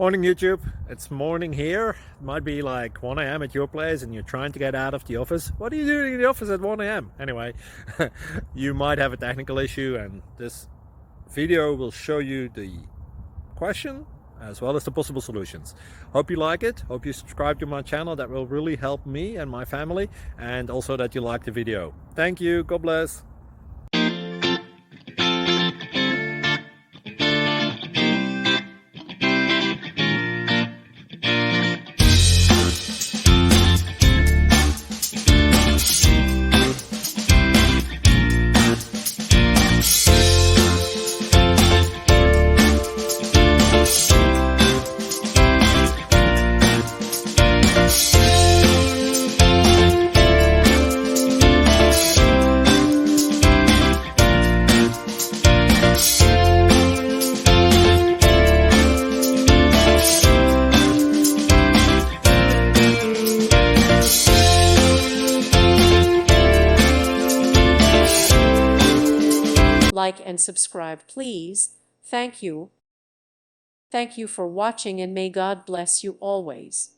Morning YouTube, it's morning here. It might be like 1 a.m. at your place and you're trying to get out of the office. What are you doing in the office at 1 a.m.? Anyway, you might have a technical issue and this video will show you the question as well as the possible solutions. Hope you like it, hope you subscribe to my channel. That will really help me and my family, and also that you like the video. Thank you, God bless. Like and subscribe, please. Thank you. Thank you for watching, and may God bless you always.